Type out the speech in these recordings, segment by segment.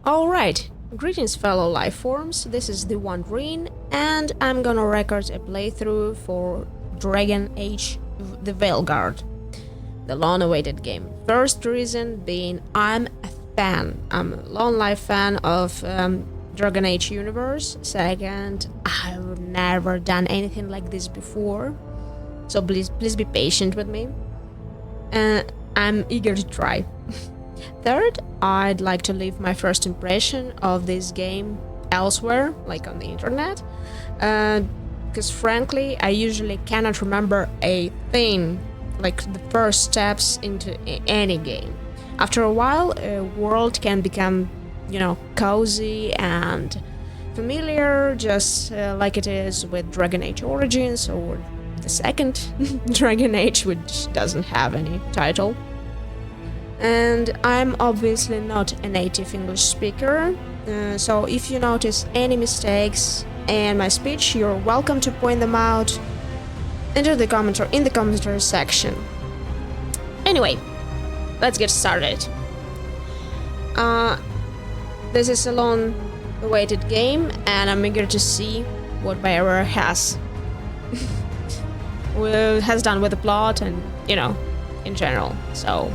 Alright, greetings fellow life forms, this is the One Green, and I'm gonna record a playthrough for Dragon Age the Veilguard, the long-awaited game. First reason being I'm a fan, I'm a long life fan of Dragon Age universe. Second, I've never done anything like this before, so please be patient with me. I'm eager to try. Third, I'd like to leave my first impression of this game elsewhere, like on the internet, because frankly, I usually cannot remember a thing, like the first steps into any game. After a while, a world can become, cozy and familiar, just like it is with Dragon Age Origins or the second Dragon Age, which doesn't have any title. And I'm obviously not a native English speaker, so if you notice any mistakes in my speech, you're welcome to point them out in the commentary section. Anyway, let's get started. This is a long-awaited game, and I'm eager to see what Varric has done with the plot and, in general. So,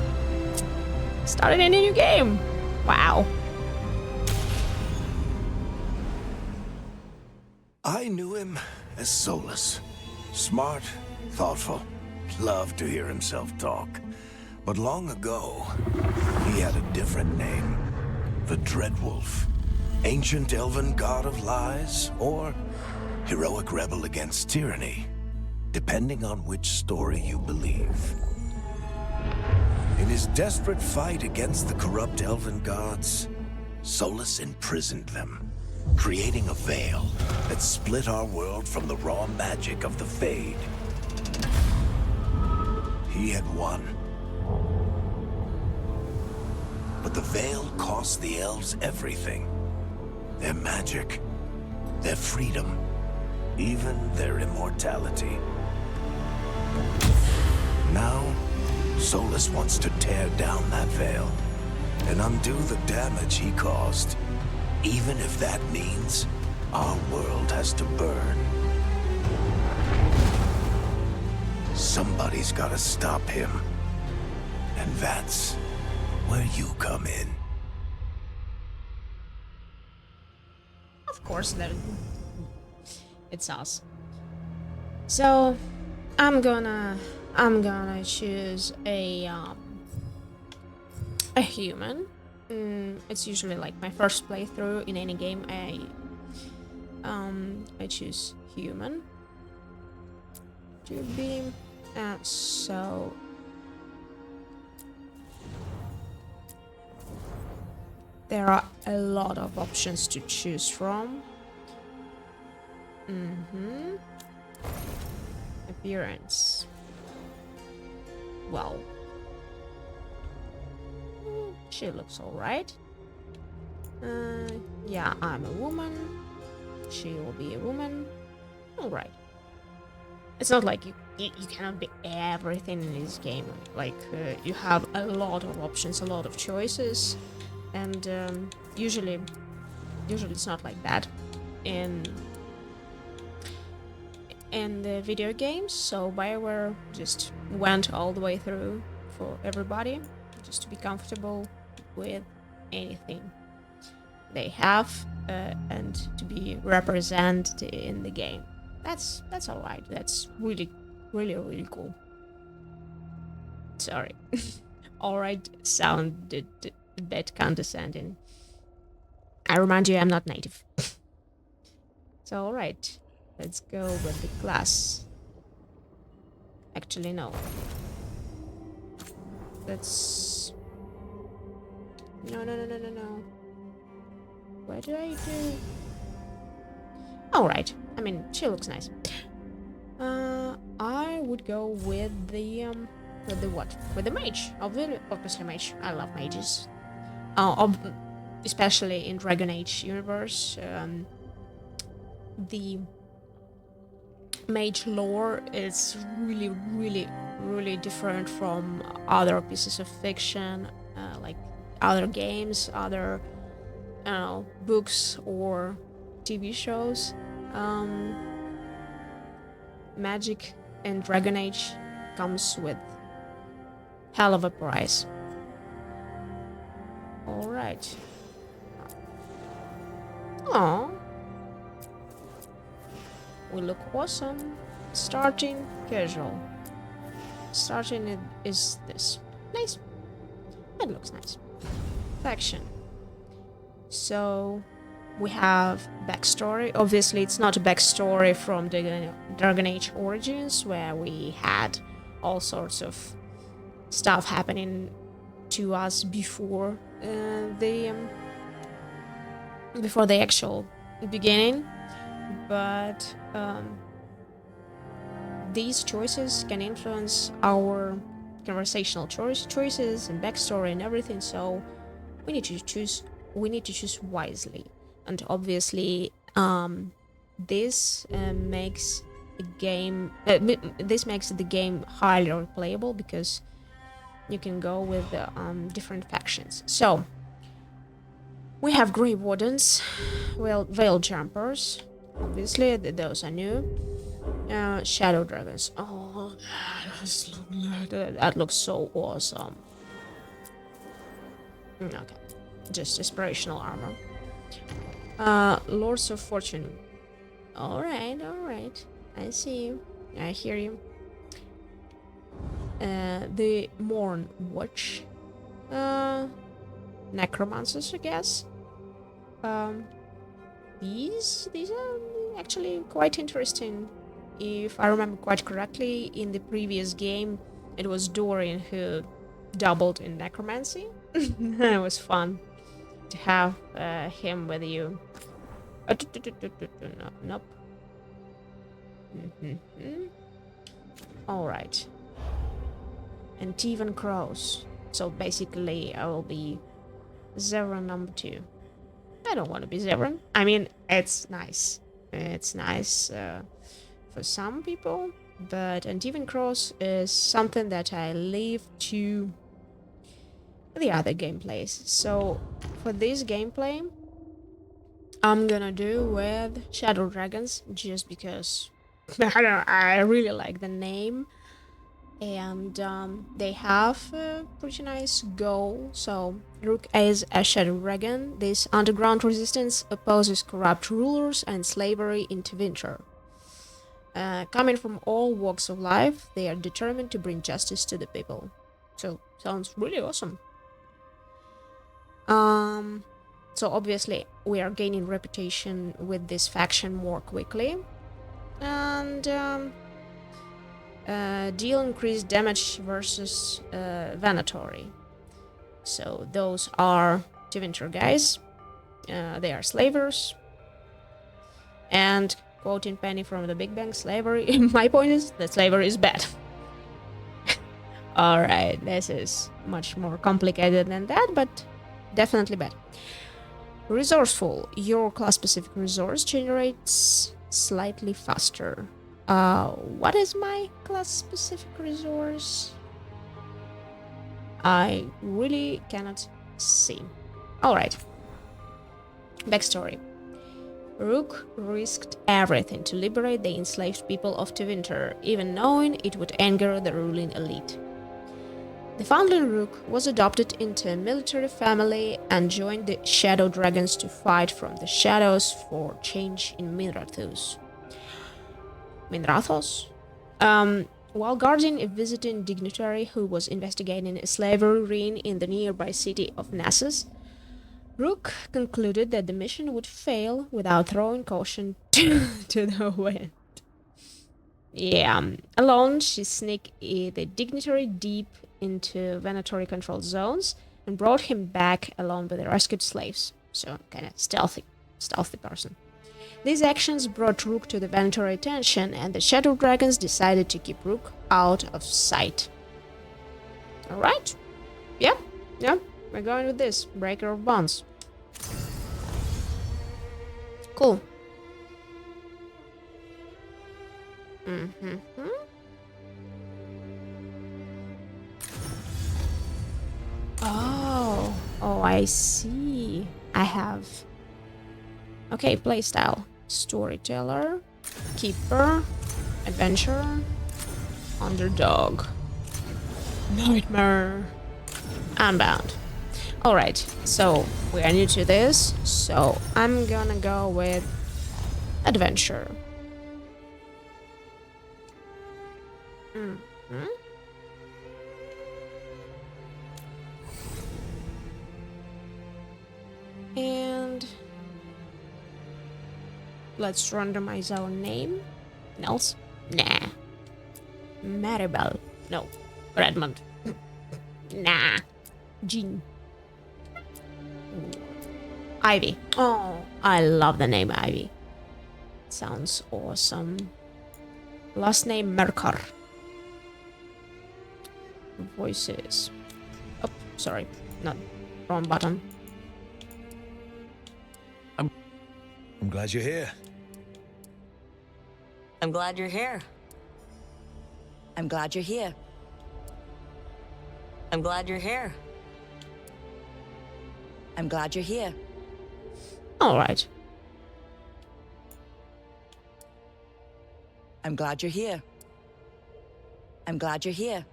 starting a new game. Wow. I knew him as Solus. Smart, thoughtful, loved to hear himself talk. But long ago, he had a different name. The Dreadwolf. Ancient elven god of lies, or heroic rebel against tyranny, depending on which story you believe. In his desperate fight against the corrupt elven gods, Solus imprisoned them, creating a veil that split our world from the raw magic of the Fade. He had won. But the veil cost the elves everything. Their magic, their freedom, even their immortality. Now, Solus wants to tear down that veil and undo the damage he caused, even if that means our world has to burn. Somebody's gotta stop him, and that's where you come in. Of course, it's us. So, I'm gonna choose a human. It's usually like my first playthrough in any game. I choose human to be. So there are a lot of options to choose from. Appearance. Well, she looks alright. Yeah, I'm a woman. She will be a woman. Alright. It's not like you cannot be everything in this game. Like, you have a lot of options, a lot of choices. And usually it's not like that in the video games, so BioWare just went all the way through for everybody, just to be comfortable with anything they have and to be represented in the game. That's alright. That's really cool. Sorry. Alright sounded a bit condescending. I remind you, I'm not native. So alright. Let's go with the class. Actually, no. Let's... No. What do I do? Alright. I mean, she looks nice. I would go with the what? With the mage. Obviously mage. I love mages. Especially in Dragon Age universe. The mage lore is really different from other pieces of fiction, like other games, other I don't know, books or TV shows, Magic and Dragon Age comes with hell of a price. Alright. Oh, we look awesome. Starting casual. Starting it is this. Nice. It looks nice. Faction. So we have backstory. Obviously, it's not a backstory from the Dragon Age Origins, where we had all sorts of stuff happening to us before the actual beginning. But these choices can influence our conversational choices and backstory and everything. So we need to choose. We need to choose wisely, and obviously, this makes a game. This makes the game highly replayable because you can go with different factions. So we have Grey Wardens, well, Veil Jumpers. Obviously, those are new. Shadow Dragons. Oh, that looks so awesome. Okay. Just inspirational armor. Lords of Fortune. Alright. I see you. I hear you. The Morn Watch. Necromancers, I guess. These are actually quite interesting. If I remember quite correctly, in the previous game, it was Dorian who doubled in necromancy. It was fun to have him with you. Nope. Alright. And Tevan Crows. So basically, I will be Zevran number 2. I don't want to be Zevran. I mean, it's nice. It's nice for some people, but Antivan Cross is something that I leave to the other gameplays. So for this gameplay, I'm gonna do with Shadow Dragons, just because I really like the name, and they have a pretty nice goal. So Rook is a Shadow Dragon. This underground resistance opposes corrupt rulers and slavery into winter. Coming from all walks of life, they are determined to bring justice to the people. So sounds really awesome. So obviously we are gaining reputation with this faction more quickly, and deal increased damage versus Vanatory. So those are Tevinter guys. They are slavers. And quoting Penny from the Big Bang, slavery. My point is that slavery is bad. Alright, this is much more complicated than that, but definitely bad. Resourceful. Your class-specific resource generates slightly faster. What is my class-specific resource? I really cannot see. Alright. Backstory. Rook risked everything to liberate the enslaved people of Tevinter, even knowing it would anger the ruling elite. The foundling Rook was adopted into a military family and joined the Shadow Dragons to fight from the shadows for change in Minrathos. While guarding a visiting dignitary who was investigating a slavery ring in the nearby city of Nessus, Rook concluded that the mission would fail without throwing caution to the wind. Alone, she sneaked the dignitary deep into Vanatory controlled zones and brought him back along with the rescued slaves. So, kind of stealthy person. These actions brought Rook to the Vanatory attention, and the Shadow Dragons decided to keep Rook out of sight. Alright? Yeah, we're going with this. Breaker of bonds. Cool. Oh, I see. I have... Okay, playstyle. Storyteller, keeper, adventurer, underdog, nightmare, unbound. Alright, so we are new to this, so I'm gonna go with adventure. And let's randomize our name. Nels? Nah. Maribel? No. Redmond? Nah. Jean? Ivy. Oh, I love the name Ivy. Sounds awesome. Last name Merker. Voices. Oh, sorry. Not wrong button. I'm glad you're here. I'm glad you're here. I'm glad you're here. I'm glad you're here. I'm glad you're here. All right. I'm glad you're here. I'm glad you're here.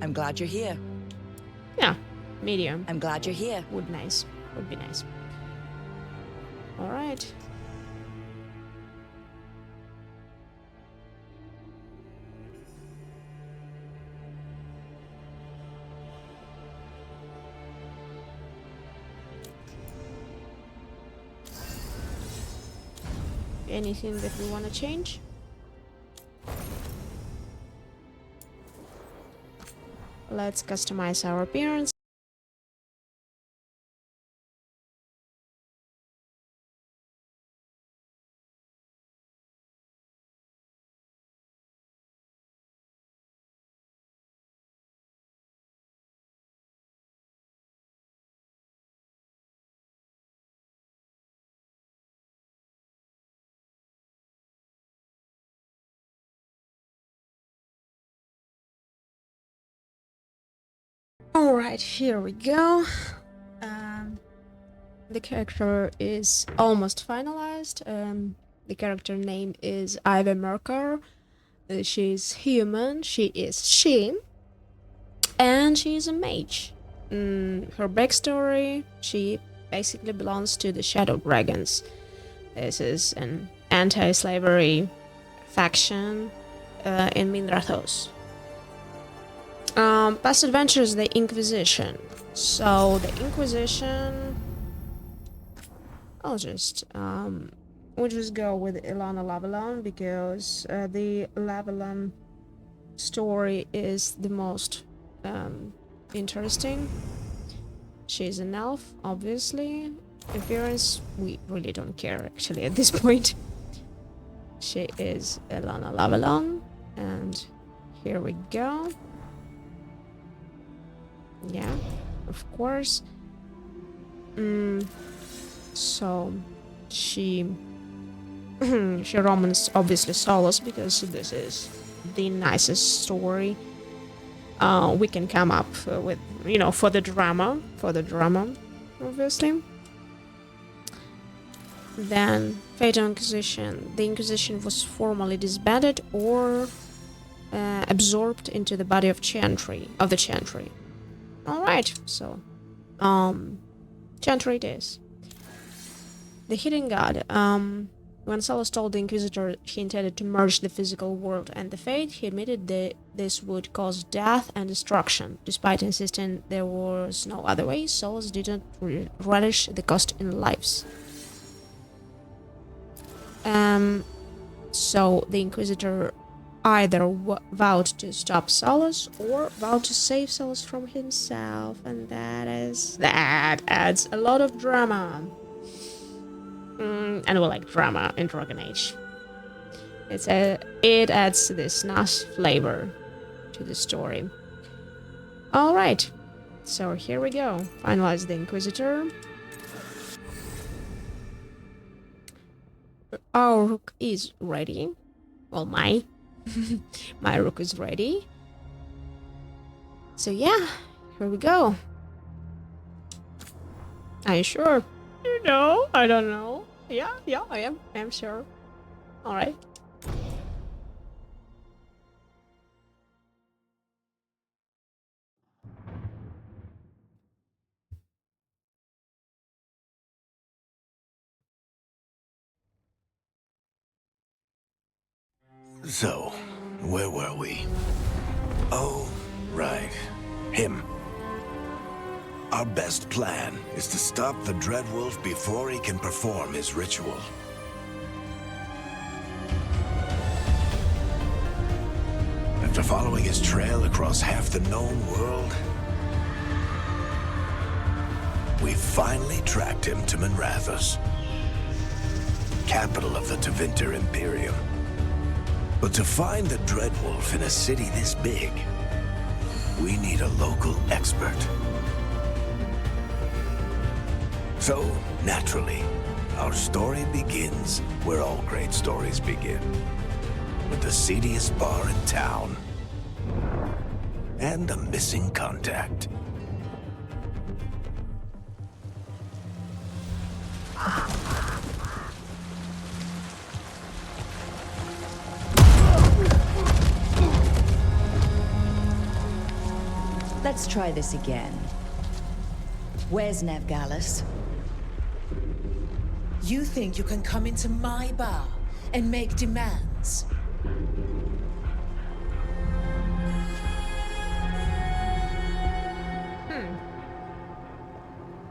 I'm glad you're here. Yeah, medium. I'm glad you're here. Would be nice. All right. Anything that we want to change? Let's customize our appearance. Alright, here we go. The character is almost finalized. The character name is Ivy Merker. She's human, she is she, and she is a mage. Her backstory, she basically belongs to the Shadow Dragons. This is an anti-slavery faction in Mindrathos. Past adventures, the Inquisition. So the Inquisition, we'll just go with Ilana Lavalon because the Lavalon story is the most interesting. She's an elf, obviously. Appearance, we really don't care actually at this point. She is Ilana Lavalon, and here we go. Yeah, of course. So she she romans obviously Solus because this is the nicest story we can come up with, you know, for the drama, obviously. Then Fatal Inquisition. The Inquisition was formally disbanded or absorbed into the body of the Chantry. Alright, so Chantry it is. The Hidden God. When Solus told the Inquisitor he intended to merge the physical world and the Fate, he admitted that this would cause death and destruction. Despite insisting there was no other way, Solus didn't relish the cost in lives. So the Inquisitor either vowed to stop Solus or vowed to save Solus from himself, and that adds a lot of drama. And we like drama in Dragon Age. It adds this nice flavor to the story. All right, so here we go. Finalize the Inquisitor. Our rook is ready. Well, my rook is ready. So yeah, here we go. Are you sure? You know, I don't know. Yeah, I am. I'm sure. Alright. So, where were we? Oh, right. Him. Our best plan is to stop the Dreadwolf before he can perform his ritual. After following his trail across half the known world, we finally tracked him to Minrathous, capital of the Tevinter Imperium. But to find the Dreadwolf in a city this big, we need a local expert. So, naturally, our story begins where all great stories begin. With the seediest bar in town. And a missing contact. Let's try this again. Where's Nevgalis? You think you can come into my bar and make demands?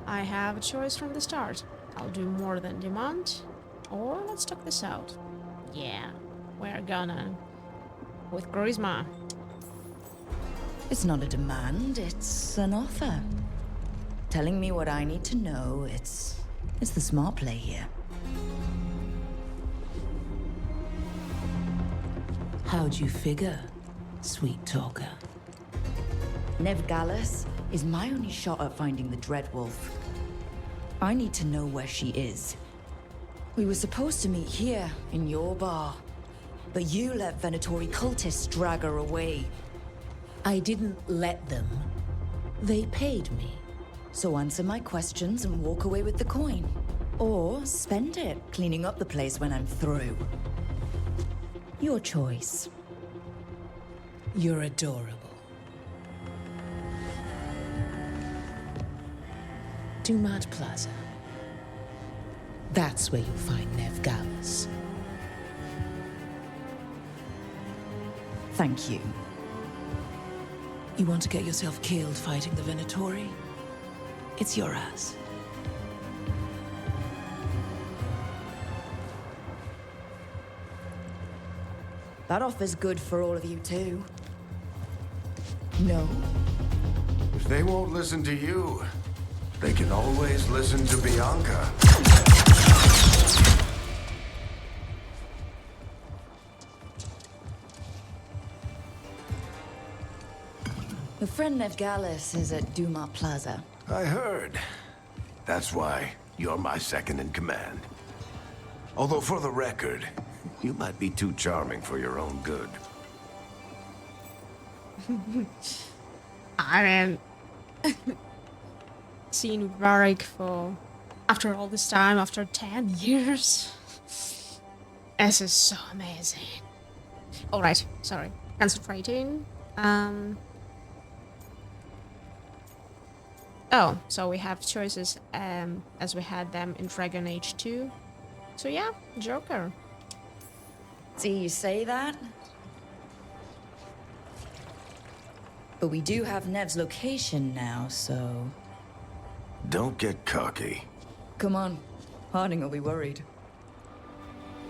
I have a choice from the start. I'll do more than demand, or let's talk this out. Yeah, we're gonna. With charisma. It's not a demand, it's an offer. Telling me what I need to know, it's the smart play here. How'd you figure, sweet talker? Nevgalis is my only shot at finding the Dreadwolf. I need to know where she is. We were supposed to meet here, in your bar. But you let Venatori cultists drag her away. I didn't let them. They paid me. So answer my questions and walk away with the coin. Or spend it cleaning up the place when I'm through. Your choice. You're adorable. Dumat Plaza. That's where you'll find Nevgalis. Thank you. You want to get yourself killed fighting the Venatori? It's your ass. That offer's good for all of you too. No? If they won't listen to you, they can always listen to Bianca. Your friend Nevgalis is at Dumat Plaza. I heard. That's why you're my second in command. Although for the record, you might be too charming for your own good. I mean, seen Varric for after all this time, after 10 years. This is so amazing. Alright, sorry. Concentrating. Oh, so we have choices as we had them in Dragon Age 2. So yeah, Joker. See, you say that? But we do have Nev's location now, so... Don't get cocky. Come on. Harding will be worried.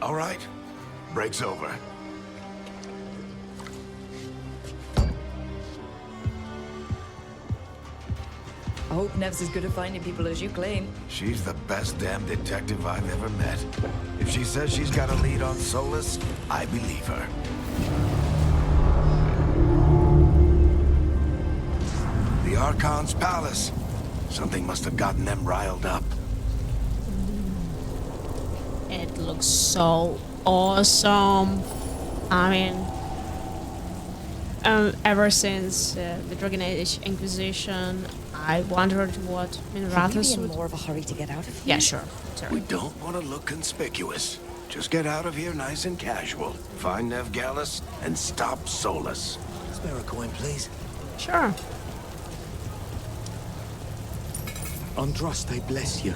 All right, break's over. I hope Nev's as good at finding people as you claim. She's the best damn detective I've ever met. If she says she's got a lead on Solus, I believe her. The Archon's palace. Something must have gotten them riled up. It looks so awesome. I mean, ever since the Dragon Age Inquisition, I wondered what Should we be Minrathous in would... more of a hurry to get out of here? Yeah, sure. Sorry. We don't want to look conspicuous. Just get out of here nice and casual. Find Nevgalis and stop Solus. Spare a coin, please. Sure. Andraste bless you.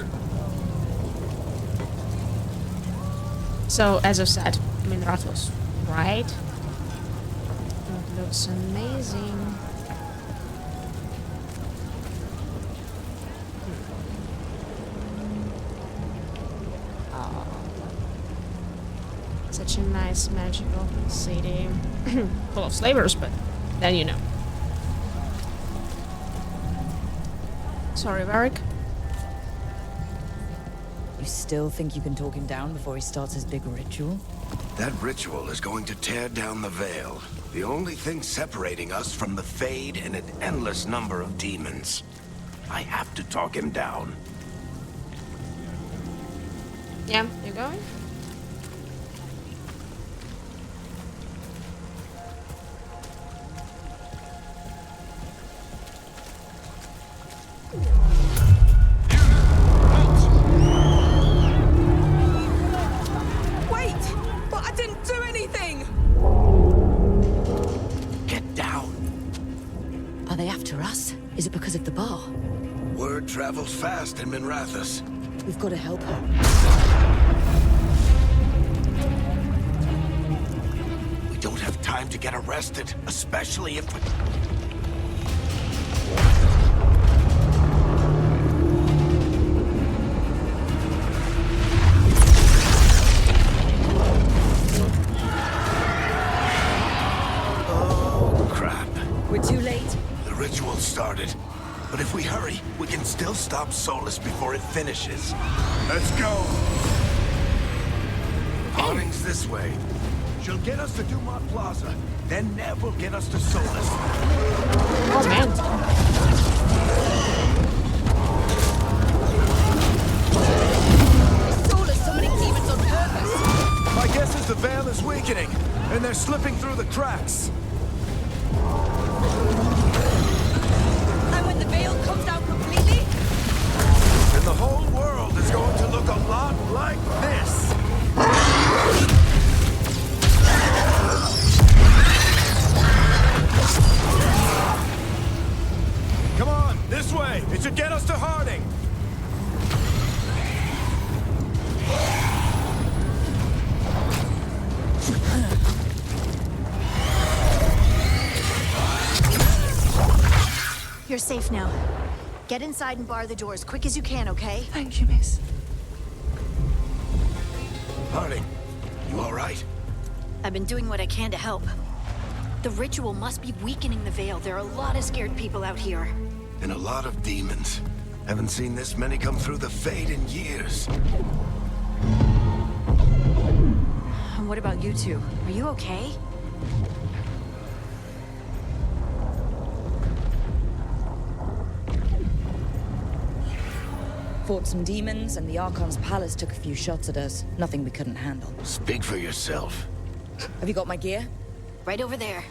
So, as I said, Minrathous, right? It looks amazing. Oh. Such a nice magical city. Full of slavers, but then you know. Sorry, Varric. You still think you can talk him down before he starts his big ritual? That ritual is going to tear down the veil. The only thing separating us from the Fade and an endless number of demons. I have to talk him down. Yeah, you going? Wait! But I didn't do anything! Get down. Are they after us? Is it because of the bar? Word travels fast in Minrathous. We've got to help her. We don't have time to get arrested, especially if... Oh, crap. We're too late. The ritual started. But if we hurry, we can still stop Solus before it finishes. Let's go! Harding's this way. She'll get us to Dumont Plaza. Then Nev will get us to Solus. Oh man. Solus summoning demons on purpose! My guess is the veil is weakening, and they're slipping through the cracks. And when the veil comes down completely, And the whole world is going to look a lot like this. Come on, this way. It should get us to Harding. You're safe now. Get inside and bar the door as quick as you can, okay? Thank you, miss. Harding, you all right? I've been doing what I can to help. The ritual must be weakening the veil. There are a lot of scared people out here. And a lot of demons. Haven't seen this many come through the Fade in years. And what about you two? Are you okay? Fought some demons, and the Archon's palace took a few shots at us. Nothing we couldn't handle. Speak for yourself. Have you got my gear? Right over there.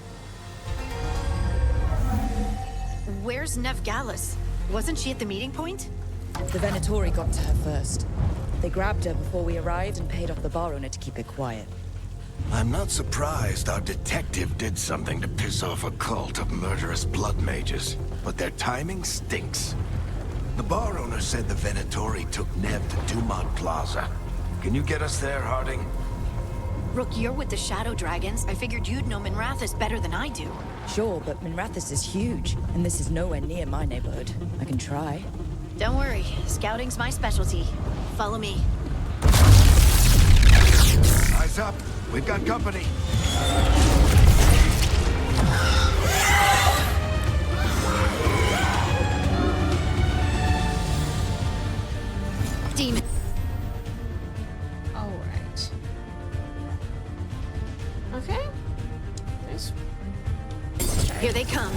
Where's Nevgalis? Wasn't she at the meeting point? The Venatori got to her first. They grabbed her before we arrived and paid off the bar owner to keep it quiet. I'm not surprised our detective did something to piss off a cult of murderous blood mages, but their timing stinks. The bar owner said the Venatori took Nev to Dumont Plaza. Can you get us there, Harding? Rook, you're with the Shadow Dragons. I figured you'd know Minrathous better than I do. Sure, but Minrathous is huge, and this is nowhere near my neighborhood. I can try. Don't worry, scouting's my specialty. Follow me. Eyes up. We've got company. Demon. All right. Okay. Nice. Here they come.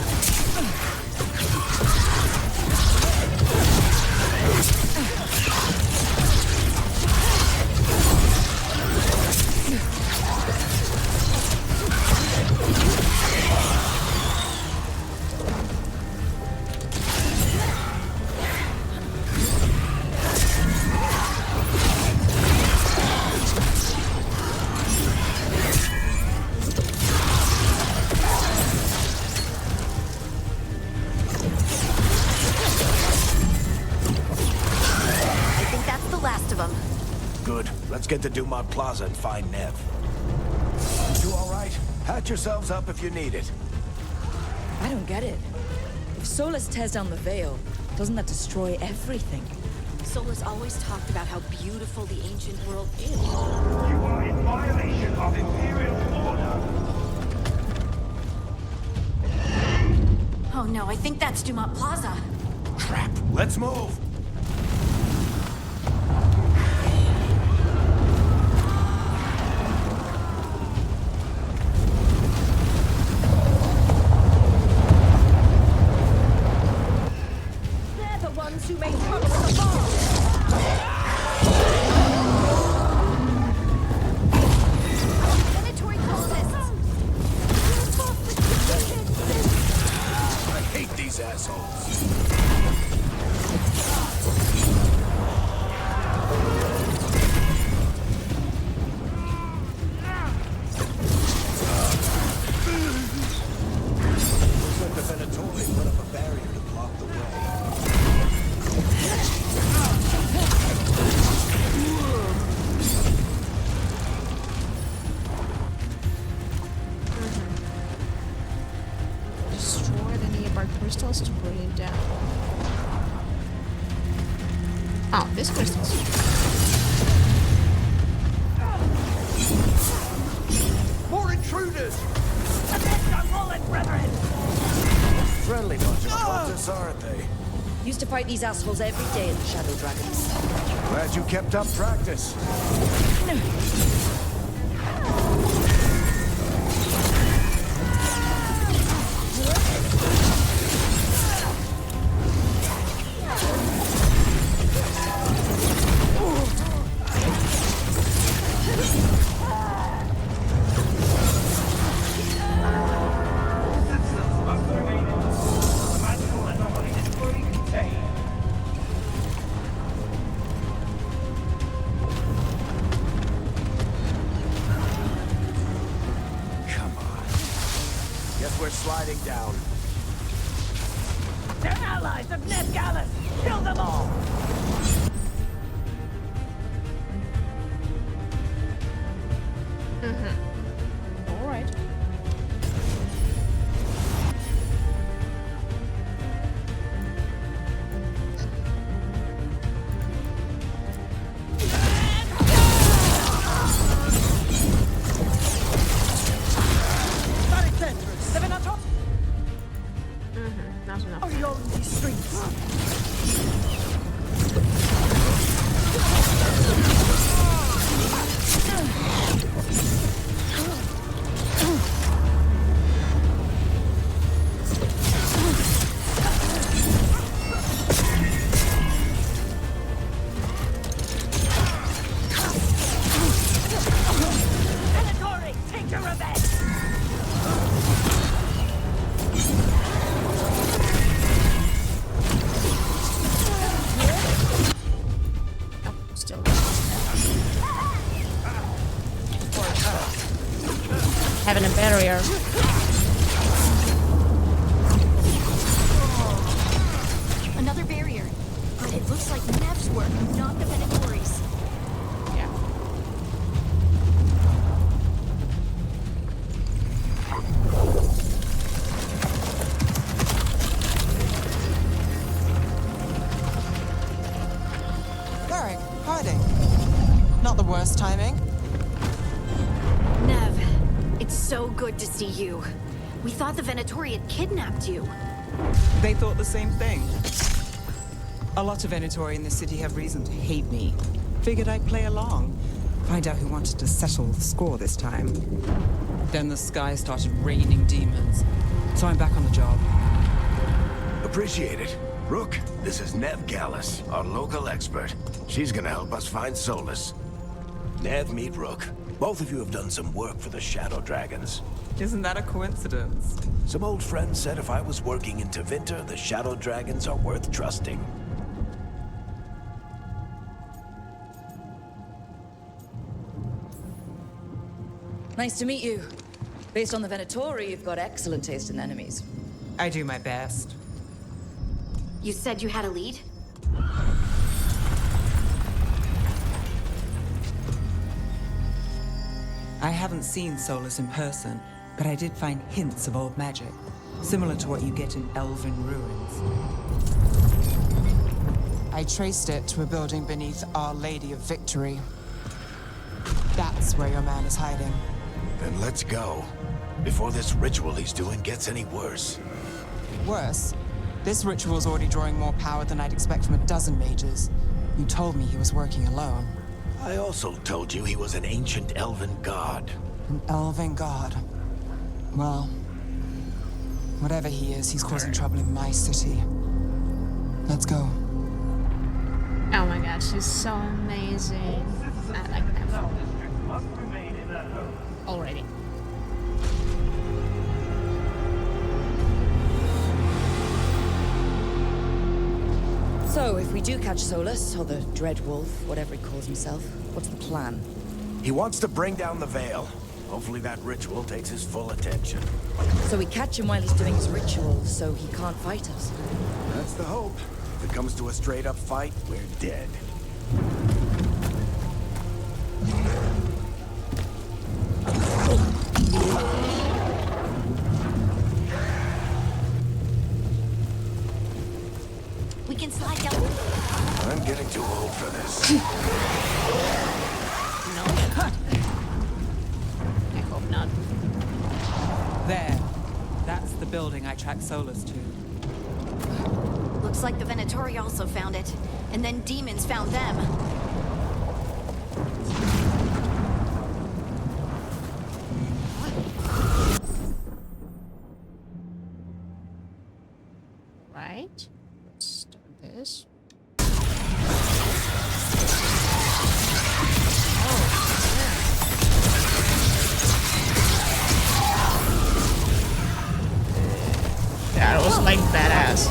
them. Good. Let's get to Dumont Plaza and find Nev. You all right? Patch yourselves up if you need it. I don't get it. If Solus tears down the Veil, doesn't that destroy everything? Solus always talked about how beautiful the ancient world is. You are in violation of Imperial order. Oh no, I think that's Dumont Plaza. Crap. Let's move. They're the ones who made trouble in the bar. Venatory cultists! I hate these assholes. Looks like the Venatori put up a barrier to block the way. Destroy the nearby crystals to bring it down. Oh, these crystals. More intruders! Friendly bunch of cultists, aren't they? Used to fight these assholes every day in the Shadow Dragons. Glad you kept up practice. Systems must remain in order. The magical anomaly is fully contained. Come on. Guess we're sliding down. They're allies of Ned Gallus. Kill them all. All right. The Venator Not enough. are on these streets. Venatory, take your revenge. Oh, still. Having a barrier. Another barrier. But it looks like Nev's work, not the Venatory's. Yeah. Varric, hiding. Not the worst timing. Nev, it's so good to see you. We thought the Venatory had kidnapped you. They thought the same thing. A lot of Venatori in the city have reason to hate me. Figured I'd play along. Find out who wanted to settle the score this time. Then the sky started raining demons. So I'm back on the job. Appreciate it. Rook, this is Nev Gallus, our local expert. She's gonna help us find Solus. Nev, meet Rook. Both of you have done some work for the Shadow Dragons. Isn't that a coincidence? Some old friends said if I was working in Tevinter, the Shadow Dragons are worth trusting. Nice to meet you. Based on the Venatori, you've got excellent taste in enemies. I do my best. You said you had a lead? I haven't seen Solus in person, but I did find hints of old magic, similar to what you get in elven ruins. I traced it to a building beneath Our Lady of Victory. That's where your man is hiding. Then let's go. Before this ritual he's doing gets any worse. Worse, this ritual's already drawing more power than I'd expect from a dozen mages. You told me he was working alone. I also told you he was an ancient elven god. An elven god. Well, whatever he is, he's causing trouble in my city. Let's go. Oh my god, she's so amazing. I like that already. So, if we do catch Solus, or the Dread Wolf, whatever he calls himself, what's the plan? He wants to bring down the Veil. Hopefully that ritual takes his full attention. So we catch him while he's doing his ritual, so he can't fight us. That's the hope. If it comes to a straight-up fight, we're dead. We can slide down. I'm getting too old for this. No. I hope not. There. That's the building I tracked Solus to. Looks like the Venatori also found it. And then demons found them. Right. Let's start this. That was like badass.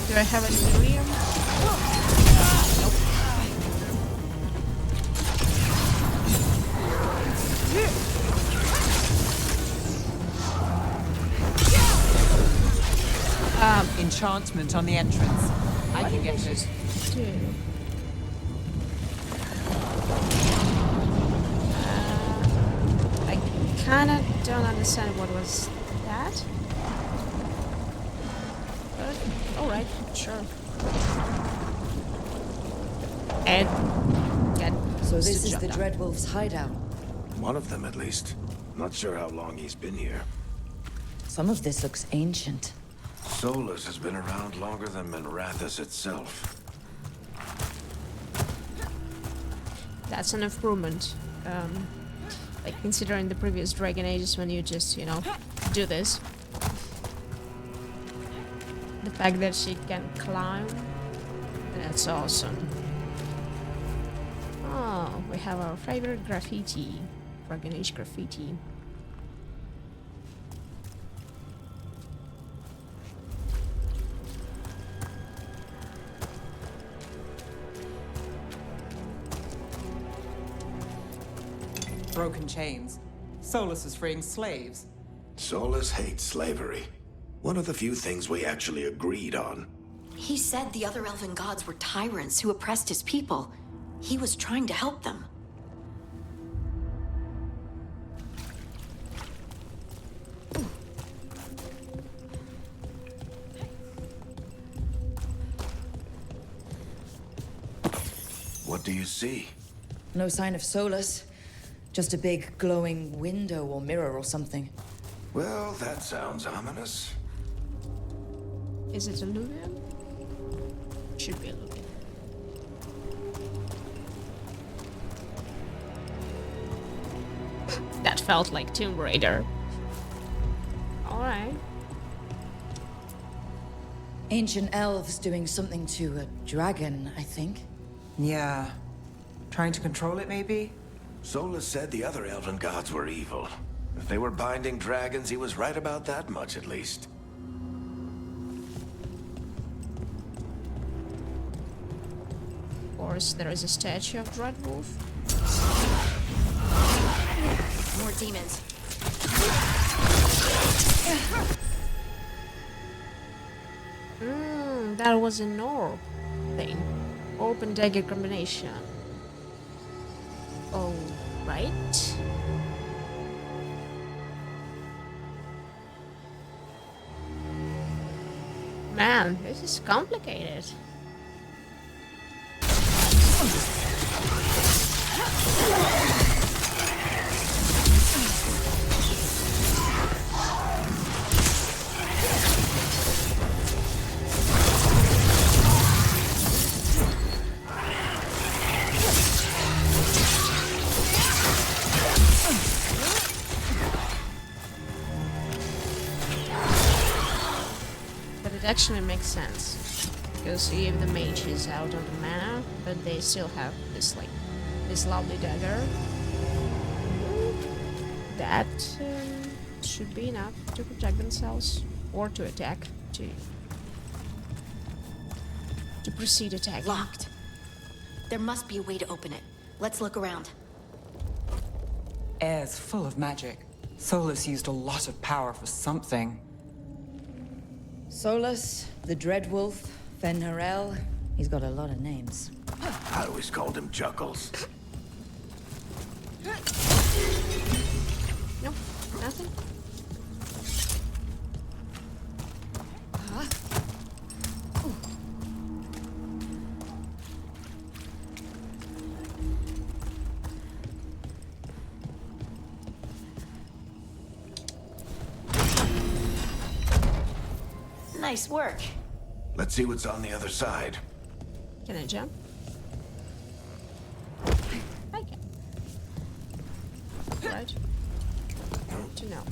Do I have a delirium? Enchantment on the entrance. I can get it. I kinda don't understand what was that. But alright, sure. And get So this is job the done. Dread Wolf's hideout. One of them, at least. Not sure how long he's been here. Some of this looks ancient. Solus has been around longer than Minrathous itself. That's an improvement. Like considering the previous Dragon Ages when you just, you know, do this. The fact that she can climb, that's awesome. Oh, we have our favorite graffiti. Dragon Age graffiti. Broken chains. Solus is freeing slaves. Solus hates slavery. One of the few things we actually agreed on. He said the other elven gods were tyrants who oppressed his people. He was trying to help them. What do you see? No sign of Solus. Just a big glowing window or mirror or something. Well, that sounds ominous. Is it a Luvian? Should be a Luvian. just felt like Tomb Raider. Alright. Ancient elves doing something to a dragon, I think. Yeah. Trying to control it, maybe? Solus said the other elven gods were evil. If they were binding dragons, he was right about that much, at least. Of course, there is a statue of Dreadwolf. More demons. That was an orb thing. Open dagger combination. Oh, right. Man, this is complicated. It actually makes sense, because if the mage is out of the mana, but they still have this this lovely dagger, that should be enough to protect themselves or to attack, to proceed attacking. Locked. There must be a way to open it. Let's look around. Air's full of magic. Solus used a lot of power for something. Solus, the Dreadwolf, Fen'Harel. He's got a lot of names. I always called him Chuckles. No, nothing. Nice work. Let's see what's on the other side. Can I jump? I can. Right. Good to know.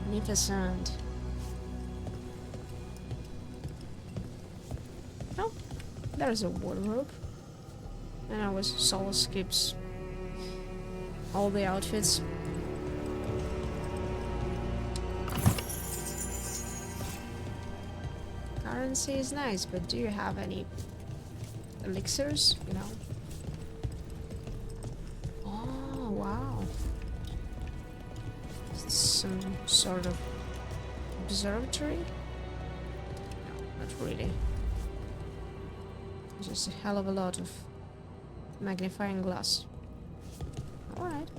Magnificent. Oh, there's a wardrobe. And I was Solus skips all the outfits. Currency is nice, but do you have any elixirs? You know? Oh, wow. Some sort of observatory? No, not really. Just a hell of a lot of magnifying glass. Alright.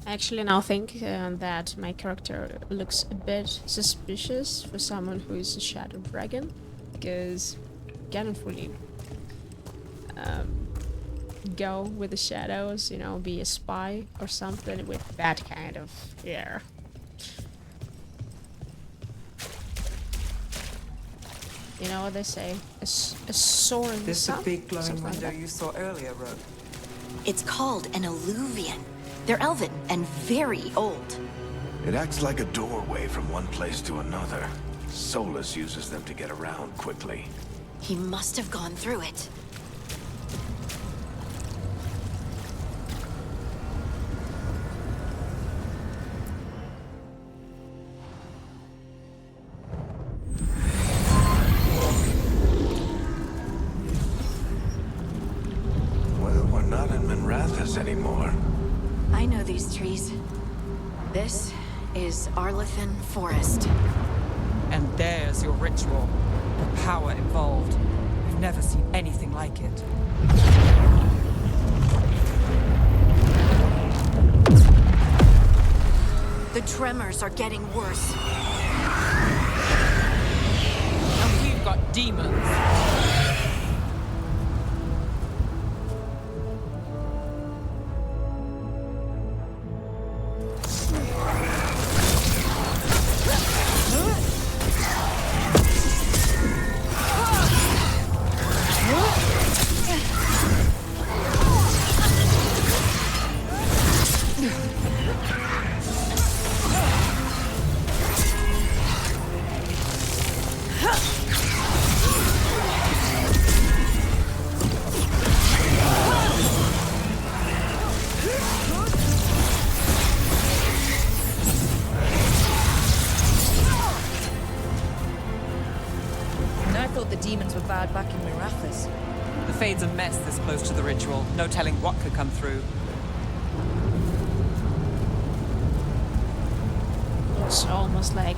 I actually now think that my character looks a bit suspicious for someone who is a shadow dragon, because you can't fully go with the shadows, you know, be a spy or something with that kind of hair. You know what they say? A soaring This sun? the big glowing Something like window that. you saw earlier, Rogue? It's called an alluvian. They're elven and very old. It acts like a doorway from one place to another. Solus uses them to get around quickly. He must have gone through it. Well, we're not in Minrathous anymore. I know these trees. This is Arlethan Forest. And there's your ritual. The power involved. I've never seen anything like it. The tremors are getting worse. And we've got demons. Fade's a mess this close to the ritual. No telling what could come through. It's almost like,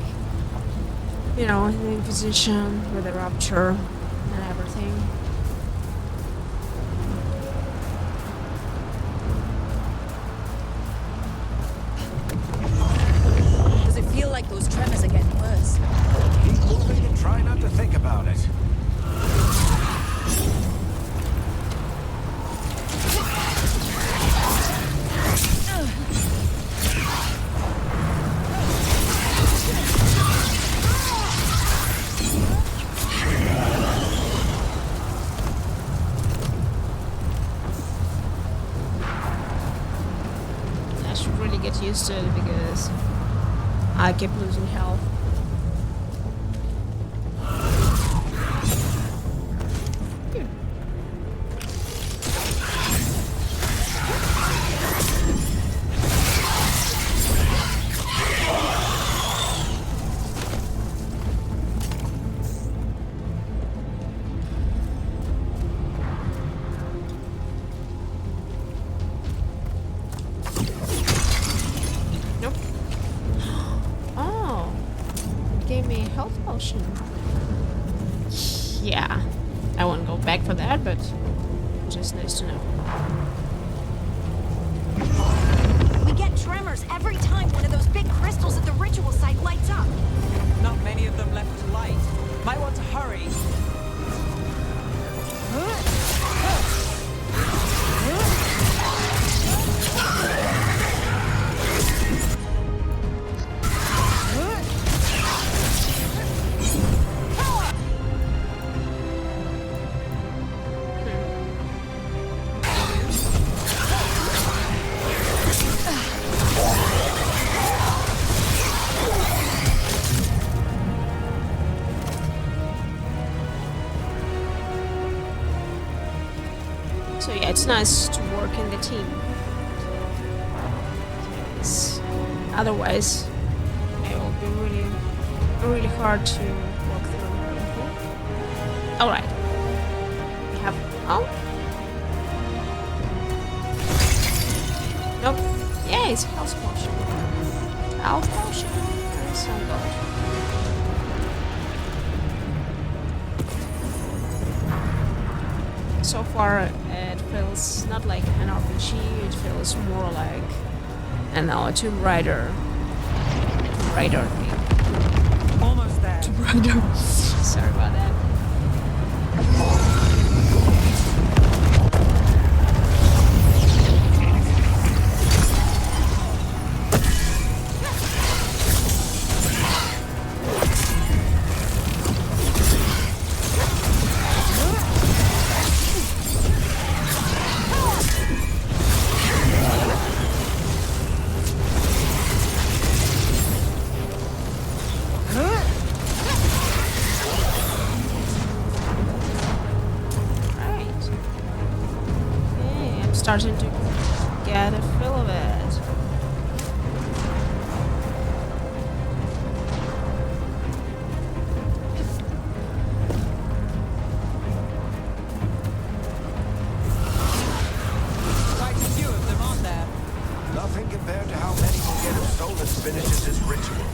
you know, the Inquisition with the Rapture and everything. Does it feel like those tremors are getting worse? Keep moving and try not to think about it. I should really get used to it because I keep losing health. Nope. Oh, it gave me a health potion. Yeah, I won't go back for that, but just nice to know. We get tremors every time one of those big crystals at the ritual site lights up. Not many of them left to light. Might want to hurry. So yeah, it's nice to work in the team. Otherwise, it will be really hard to walk through everything. Alright. We have... Oh? Nope. Yeah, it's a health potion. Health potion. That's so good. So far, it feels not like an RPG, it feels more like a Tomb Raider thing. Almost there. Tomb Raider. Sorry about that. Starting to get a feel of it. Quite a few of them, aren't there? Nothing compared to how many will get if Solus finishes his ritual.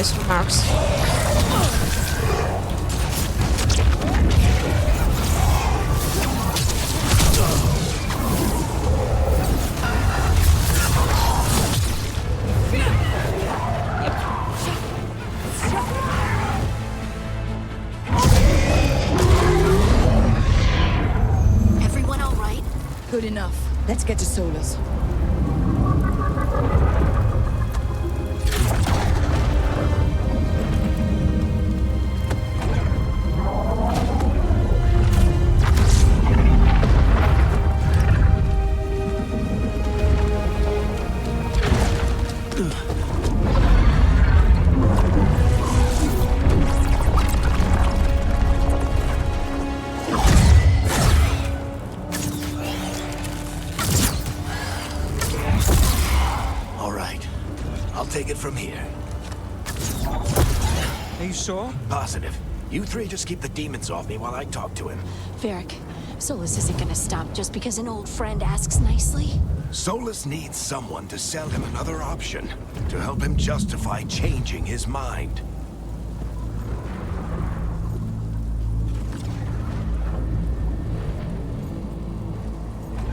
question marks. Everyone all right? Good enough. Let's get to Solus. All right. I'll take it from here. Are you sure? Positive. You three just keep the demons off me while I talk to him. Varric, Solus isn't gonna stop just because an old friend asks nicely. Solus needs someone to sell him another option, to help him justify changing his mind.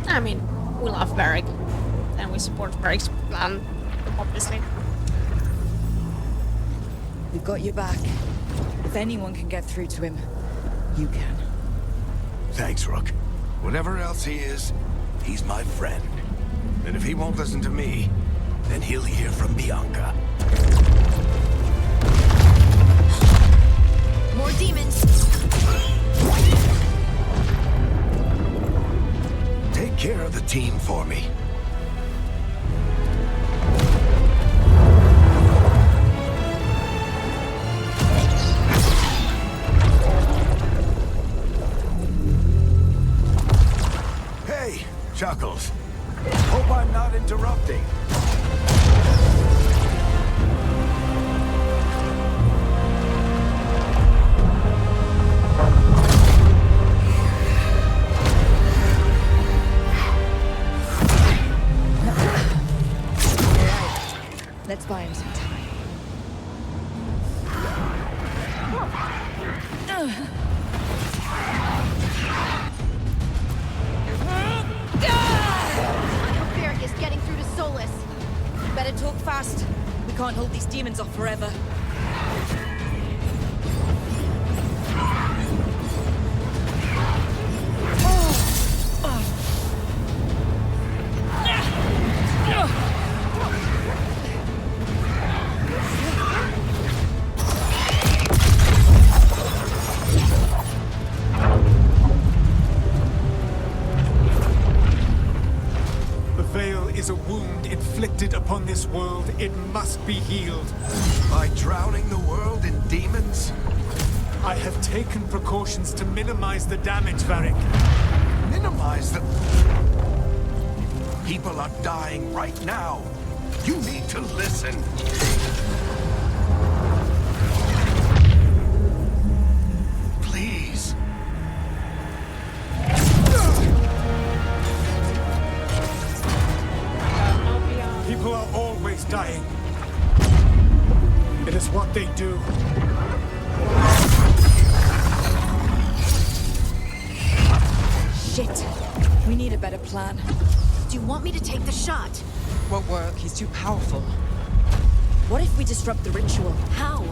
I mean, we love Varric, and we support Varric's plan, obviously. We've got your back. If anyone can get through to him, you can. Thanks, Rook. Whatever else he is, he's my friend. And if he won't listen to me, then he'll hear from Bianca. More demons! Take care of the team for me. Hey, Chuckles. Hope I'm not interrupting. Let's buy him some time. Varric is getting through to Solus. Better talk fast. We can't hold these demons off forever. The veil is a wound inflicted upon this world. It must be healed. By drowning the world in demons? I have taken precautions to minimize the damage, Varric. Minimize the... People are dying right now. You need to listen. Please. People are always dying. It is what they do. Shit. We need a better plan. Do you want me to take the shot? Won't work. He's too powerful. What if we disrupt the ritual? How?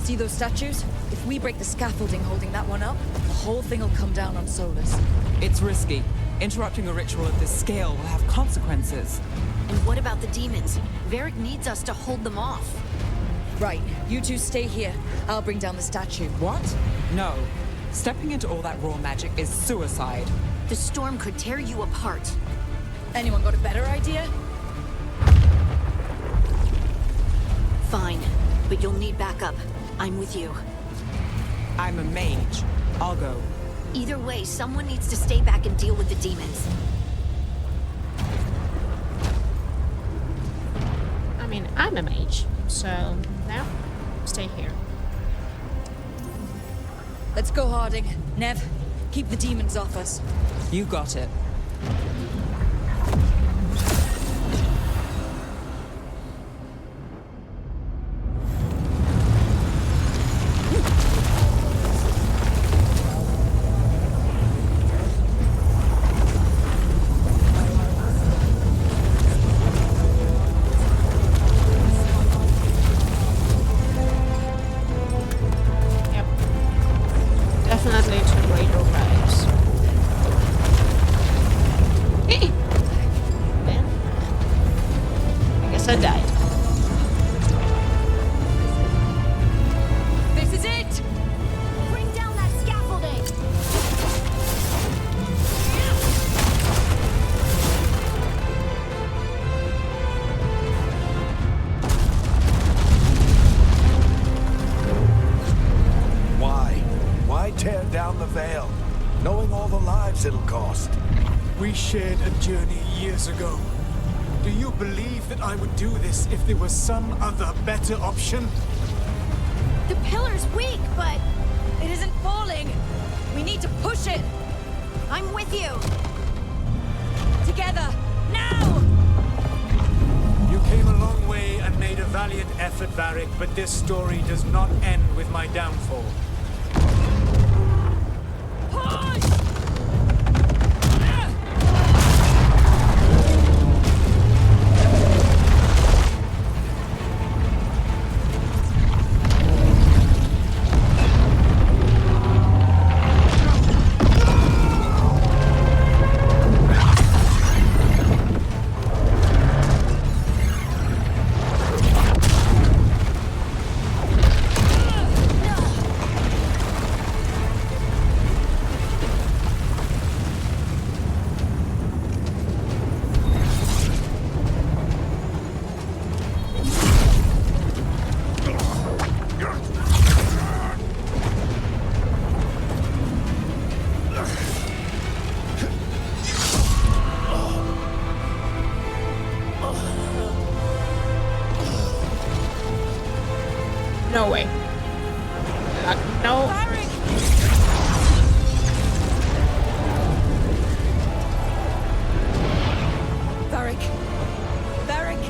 See those statues? If we break the scaffolding holding that one up, the whole thing will come down on Solus. It's risky. Interrupting a ritual of this scale will have consequences. And what about the demons? Varric needs us to hold them off. Right, you two stay here. I'll bring down the statue. What? No. Stepping into all that raw magic is suicide. The storm could tear you apart. Anyone got a better idea? Fine, but you'll need backup. I'm with you. I'm a mage. I'll go. Either way, someone needs to stay back and deal with the demons. I mean, I'm a mage, so now stay here. Let's go, Harding. Nev, keep the demons off us. You got it. it'll cost. We shared a journey years ago. Do you believe that I would do this if there was some other better option? The pillar's weak, but it isn't falling. We need to push it. I'm with you. Together, now! You came a long way and made a valiant effort, Varric, but this story does not end with my downfall. Push! No way. No. Varric! Varric! Varric!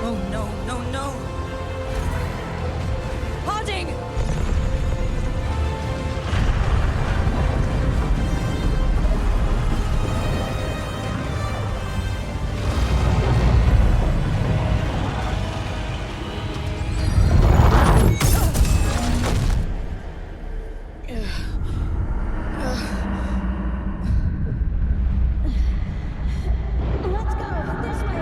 Oh no, no, no! Harding! Let's go! This way!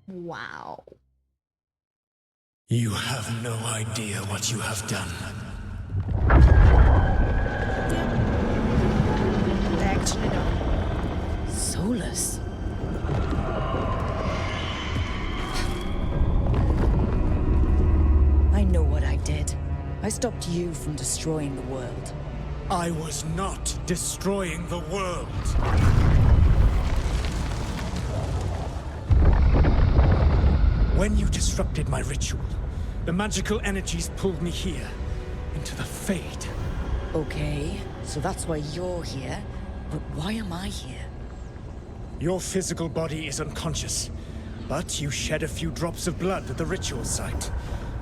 Wow. You have no idea what you have done. They actually don't. Solus. I know what I did. I stopped you from destroying the world. I was not destroying the world. When you disrupted my ritual, the magical energies pulled me here, into the Fade. Okay, so that's why you're here. But why am I here? Your physical body is unconscious, but you shed a few drops of blood at the ritual site.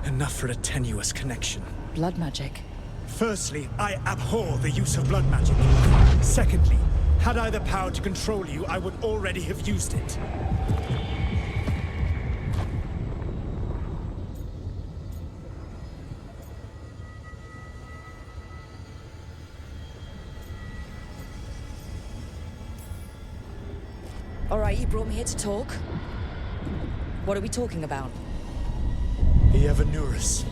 Enough for a tenuous connection. Blood magic. Firstly, I abhor the use of blood magic. Secondly, had I the power to control you, I would already have used it. All right, you brought me here to talk. What are we talking about? The Evanurus,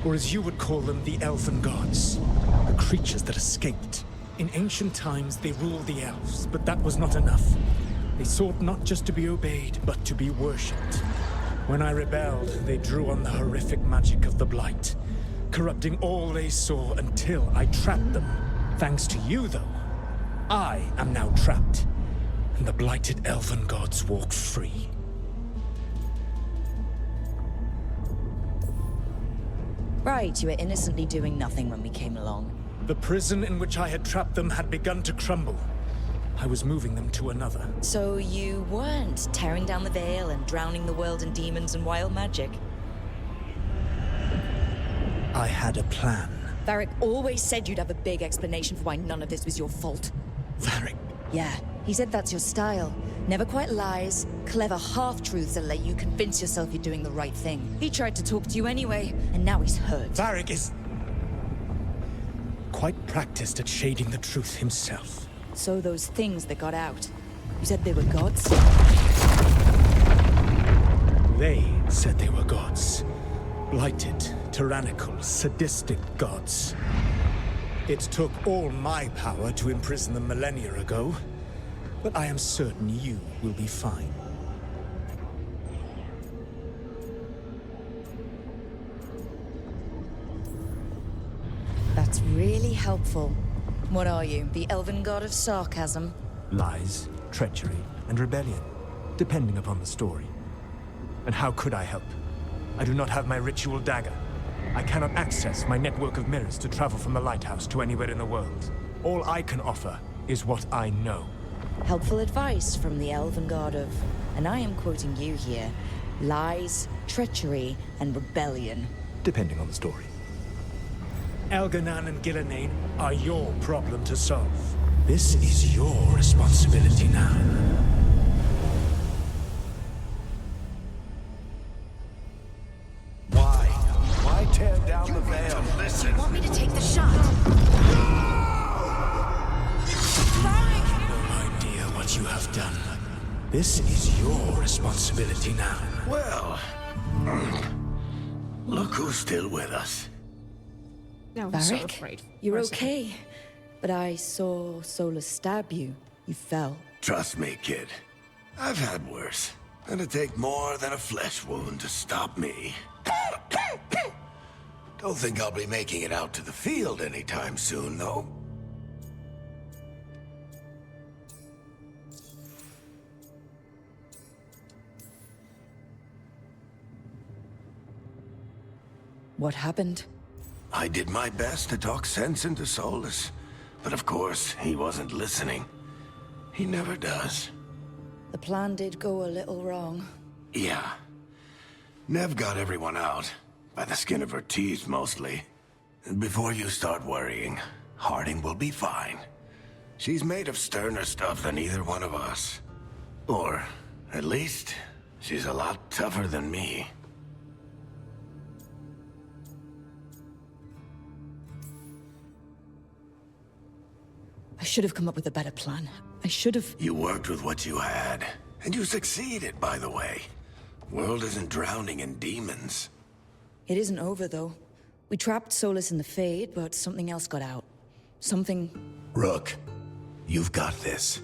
or as you would call them, the Elven Gods. The creatures that escaped. In ancient times, they ruled the elves, but that was not enough. They sought not just to be obeyed, but to be worshipped. When I rebelled, they drew on the horrific magic of the Blight, corrupting all they saw until I trapped them. Thanks to you, though, I am now trapped, and the blighted Elven Gods walk free. Right, you were innocently doing nothing when we came along. The prison in which I had trapped them had begun to crumble. I was moving them to another. So you weren't tearing down the veil and drowning the world in demons and wild magic? I had a plan. Varric always said you'd have a big explanation for why none of this was your fault. Varric. Yeah, he said that's your style. Never quite lies, clever half-truths that let you convince yourself you're doing the right thing. He tried to talk to you anyway, and now he's hurt. Varric is quite practiced at shading the truth himself. So those things that got out, you said they were gods? They said they were gods. Blighted, tyrannical, sadistic gods. It took all my power to imprison them millennia ago, but I am certain you will be fine. That's really helpful. What are you, the elven god of sarcasm? Lies, treachery, and rebellion, depending upon the story. And how could I help? I do not have my ritual dagger. I cannot access my network of mirrors to travel from the lighthouse to anywhere in the world. All I can offer is what I know. Helpful advice from the elven god of, and I am quoting you here, lies, treachery, and rebellion. Depending on the story. Elganan and Gillenane are your problem to solve. This is your responsibility now. Why tear down the veil? Listen. Want me to take the shot? No idea what you have done. This is your responsibility now. Well, look who's still with us. No, I'm so Varric, afraid. you're For a second. okay. But I saw Solus stab you. You fell. Trust me, kid. I've had worse. It'd take more than a flesh wound to stop me. Don't think I'll be making it out to the field anytime soon, though. What happened? I did my best to talk sense into Solus, but of course, he wasn't listening. He never does. The plan did go a little wrong. Yeah. Nev got everyone out. By the skin of her teeth, mostly. And before you start worrying, Harding will be fine. She's made of sterner stuff than either one of us. Or, at least, she's a lot tougher than me. I should have come up with a better plan. I should have... You worked with what you had. And you succeeded, by the way. World isn't drowning in demons. It isn't over, though. We trapped Solus in the Fade, but something else got out. Something... Rook, you've got this.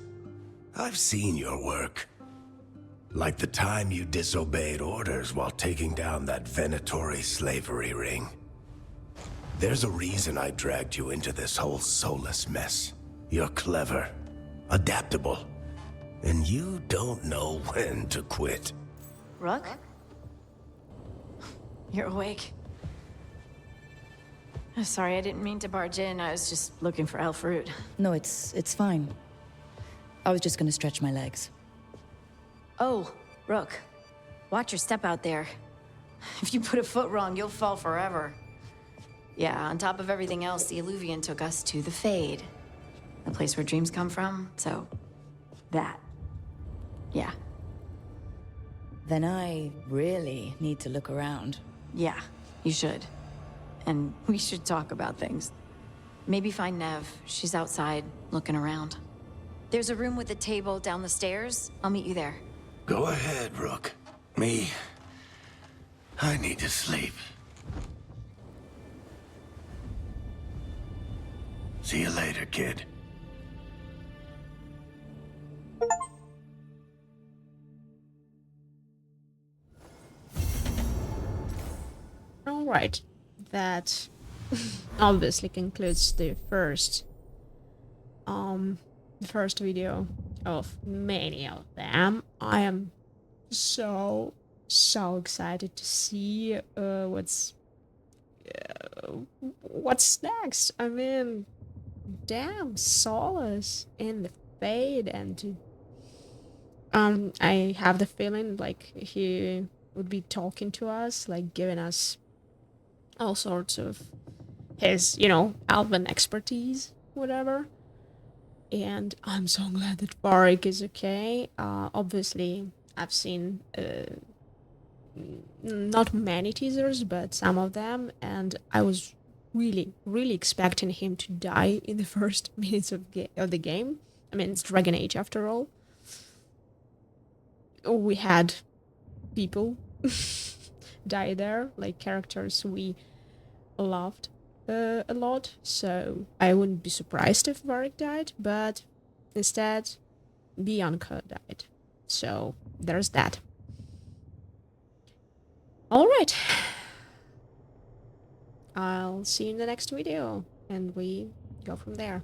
I've seen your work. Like the time you disobeyed orders while taking down that Venatori slavery ring. There's a reason I dragged you into this whole Solus mess. You're clever, adaptable, and you don't know when to quit. Rook? You're awake. Sorry, I didn't mean to barge in. I was just looking for elf fruit. No, it's fine. I was just gonna stretch my legs. Oh, Rook. Watch your step out there. If you put a foot wrong, you'll fall forever. Yeah, on top of everything else, the Illuvian took us to the Fade. The place where dreams come from, so... that. Yeah. Then I really need to look around. Yeah, you should. And we should talk about things. Maybe find Nev. She's outside, looking around. There's a room with a table down the stairs. I'll meet you there. Go ahead, Rook. Me, I need to sleep. See you later, kid. Alright, that obviously concludes the first video of many of them. I am so excited to see what's next. I mean, damn, Solus in the Fade, and I have the feeling like he would be talking to us, like giving us all sorts of his, you know, elven expertise, whatever. And I'm so glad that Varric is okay. Obviously, I've seen not many teasers, but some of them, and I was really expecting him to die in the first minutes of the game. I mean, it's Dragon Age after all. We had people die there, like characters we loved a lot, so I wouldn't be surprised if Varric died, but instead, Bianca died. So there's that. Alright. I'll see you in the next video, and we go from there.